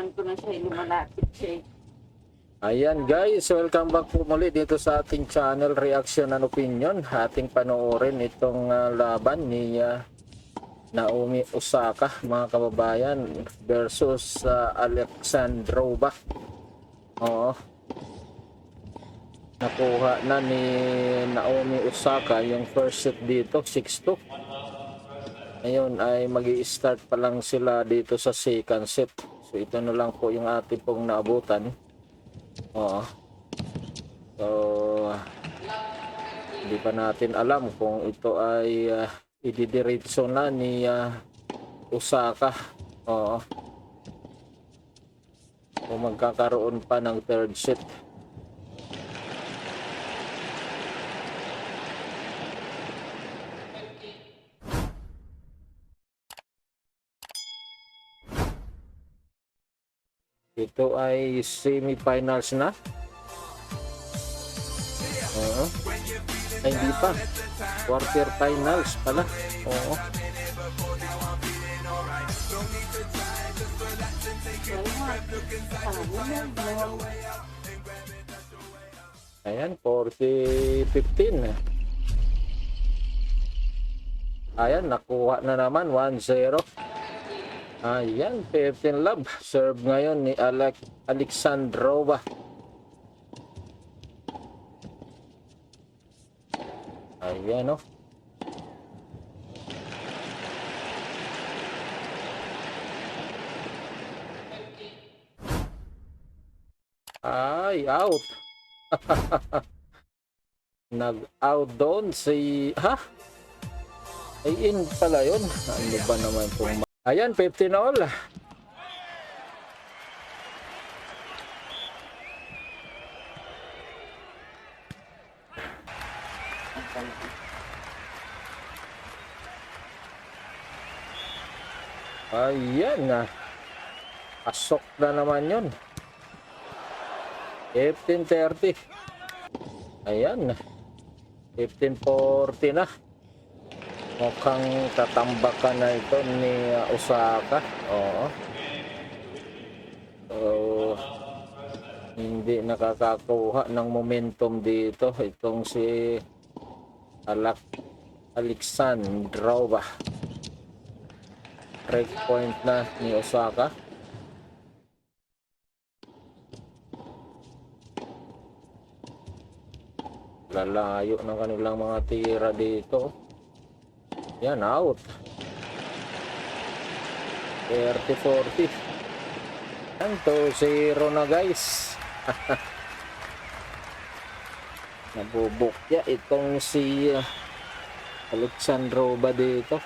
naman ko na siya, lumalapit siya. Ayan guys, welcome back po muli dito sa ating channel Reaction and Opinion. Ating panoorin itong laban ni Naomi Osaka mga kababayan versus Alexandrova. Oo. Nakuha na ni Naomi Osaka yung first set dito, 6-2. Ngayon ay magi-start pa lang sila dito sa second set. So ito na lang po yung ating pong naabutan. Oo. So hindi pa natin alam kung ito ay ididiretso na ni Osaka. Oo. Kung magkakaroon pa ng third set. Ito ay semi-finals na. Oo. Ay, hindi pa. Quarter finals pala. Oo. Ayan, 40-15. Ayan, nakuha na naman 1-0. Ayan, 15 love. Serve ngayon ni Alexandrova. Ayan, oh. Ay, out. Nag-out doon si... Ha? Ay, in pala yun. Ano ba naman itong... Ayan, 15 all. Ayan na. Pasok na naman yun. 15-30. Ayan. 15-40 na. Mukhang tatambakan na ito ni Osaka. Oo. So, hindi nakakakuha ng momentum dito. Itong si Alexandrova. Break point na ni Osaka. Lalayo ng kanilang mga tira dito. Yan, out. 30-40. Yan, 2-0 na guys. Nabubukya itong si Alexandrova dito.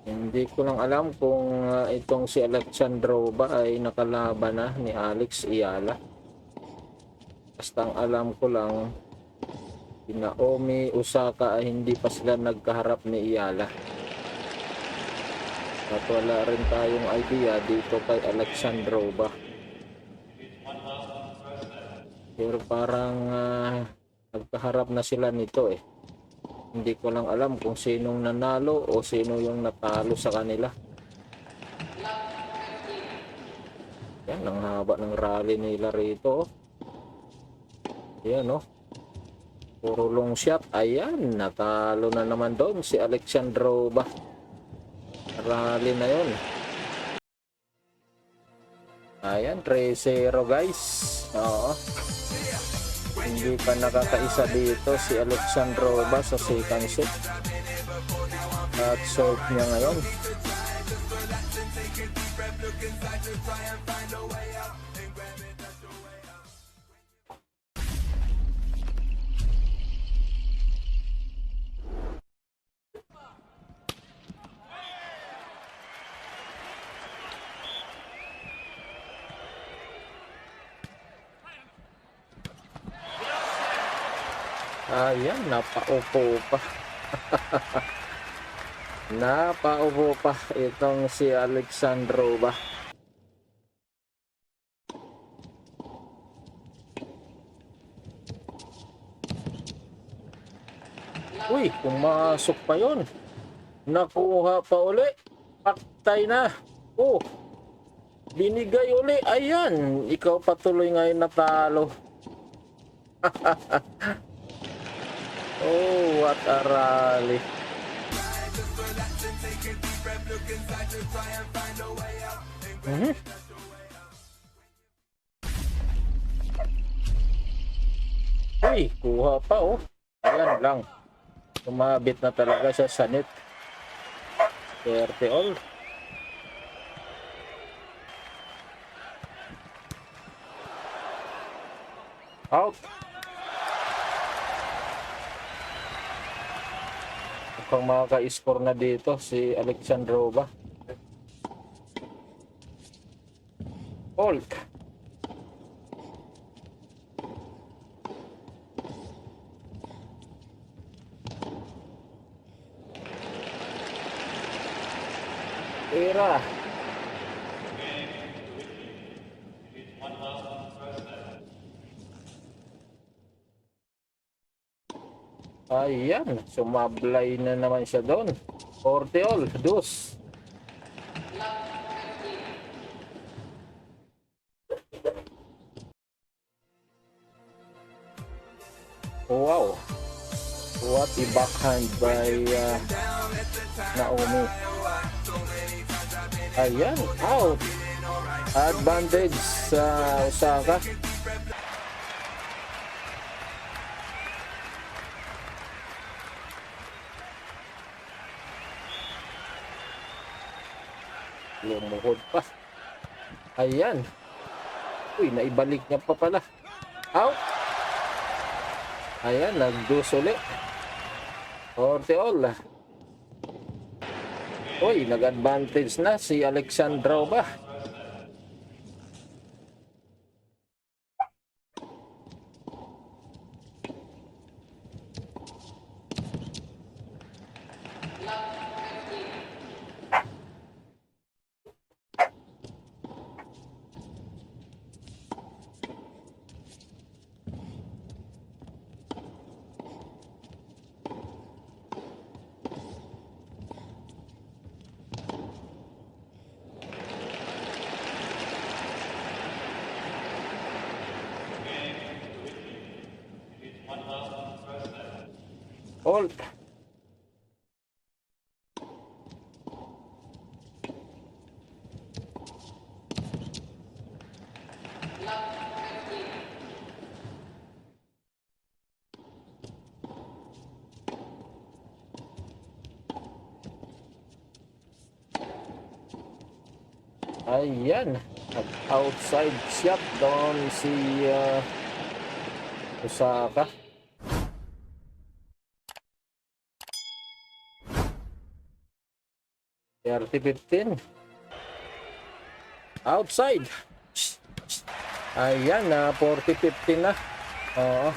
Hindi ko lang alam kung itong si Alexandrova ay nakalaban na ni Alex Ayala. Basta ang alam ko lang, si Naomi Osaka ay hindi pa sila nagkaharap ni Ayala. At wala rin tayong idea dito kay Alexandrova. Pero parang nagkaharap na sila nito eh. Hindi ko lang alam kung sinong nanalo o sino yung natalo sa kanila. Yan, ang haba ng rally nila rito. Yan, oh. Puro long shot. Ayan, natalo na naman doon si Alexandrova. Rally na yun. Ayan, 3-0 guys. Oo. Hindi pa nakakaisa dito si Alexandrova sa second set. At serve niya ngayon. Ayan, napaupo pa. Napaubo pa itong si Alexandrova. Uy, pumasok pa yon. Nakuha pa uli. Paktay na. Oh, binigay uli. Ayan, ikaw patuloy ngayon natalo. Oh, what a rally. Uy, kuha pa oh. Ayan lang. Umabit na talaga siya sa net. 30 all. Out. Mukhang makaka-score na dito si Alexandrova. Hold. Era. Ayan, sumablay na naman siya doon. 40 all, dos. Wow. What a backhand by Naomi. Ayan, out. Advantage sa Osaka. Lumuhod pa. Ayan. Uy, naibalik niya pa pala. Out. Ayan, nag-dos ulit. 40 all. Uy, nag-advantage na si Alexandrova. Hold. Ayan, outside shot doon si Osaka. RT15 outside. Ayan na 40-15 na. Oo.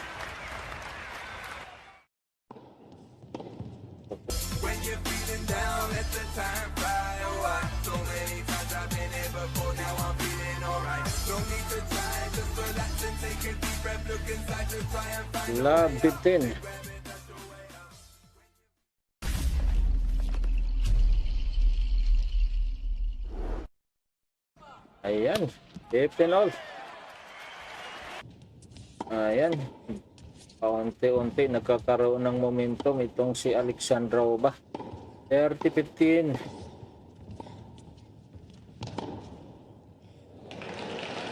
Love 15. Ayan, 15 all. Ayan, paunti-unti nagkakaroon ng momentum itong si Alexandrova. 30-15.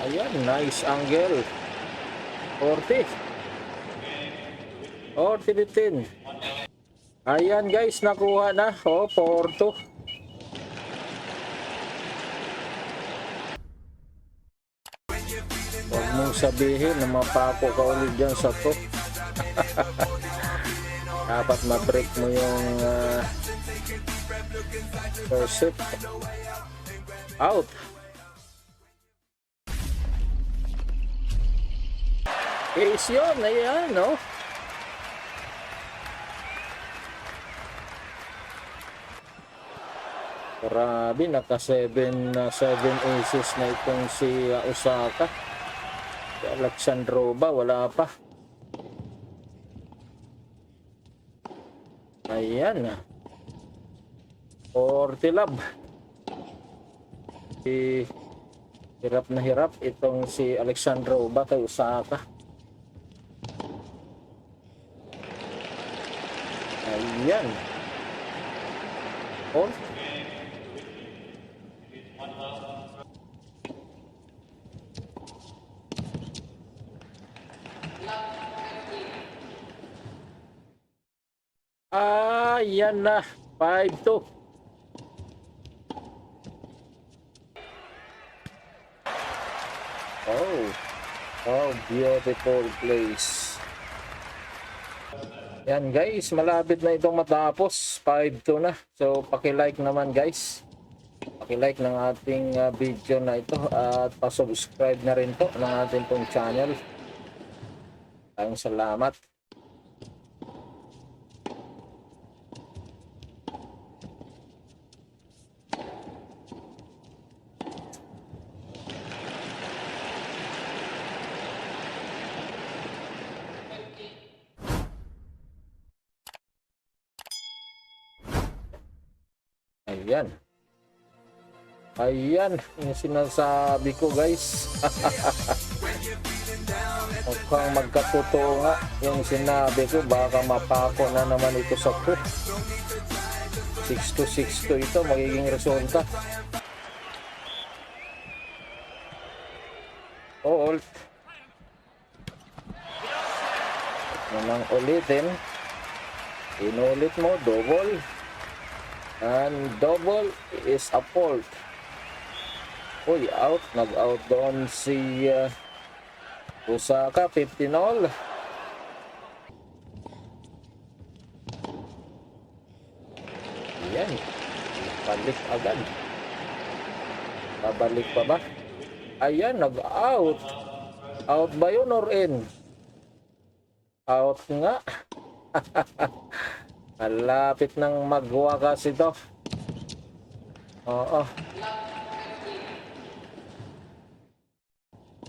Ayan, nice angle. 40. 40-15. Ayan guys, nakuha na. Oh, 4-2. Huwag mong sabihin na mapako ka ulit dyan sa to. Dapat ma-break mo yung first set. Out. Ace yun. Ayan, no? Grabe, naka 7 aces na itong si Osaka. Si Alexandrova, wala pa. Ayan. 40 love. Hirap na hirap itong si Alexandrova kay Osaka. Ayan. Oh. Yan na. 5-2. Oh, beautiful place. Yan guys, malapit na itong matapos. 5-2 na. So, paki-like naman guys. Paki-like ng ating video na ito at pa-subscribe na rin to ng ating pong channel. Maraming salamat. Ayan. Ayan, yung sinasabi ko guys. Mukhang magkatotoo nga yung sinabi ko. Baka mapako na naman ito sa ko. 6-2 ito magiging resulta. Ult. Nang ulitin. Inulit mo, double. And double is a fault. Uy, out. Nag-out doon si Osaka. 15-all. Yan. Balik agad. Babalik pa ba? Ayan, nag-out. Out ba yun or in? Out nga. Malapit nang magwakas ito. Oo.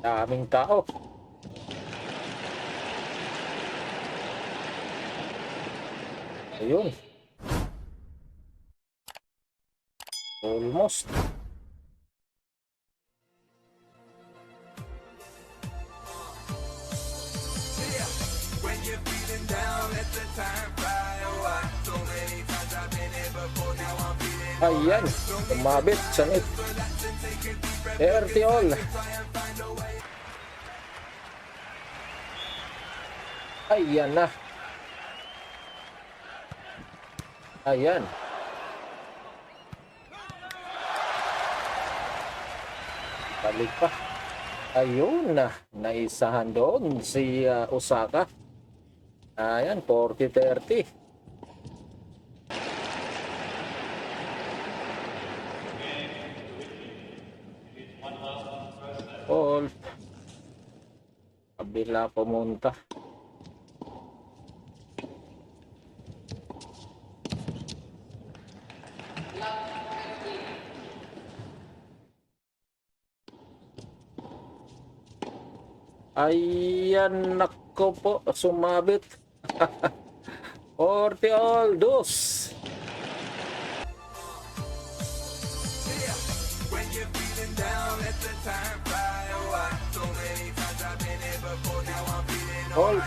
Daming tao. Ayun. Almost. Ayan, umabit, sanit. 30 all. Ayan na. Ayan. Balik pa. Ayun na. Naisahan doon si Osaka. Ayan, 40-30. Ult. Kabila pumunta. Ayan, nako po, sumabit. 40 all, dos. Hold.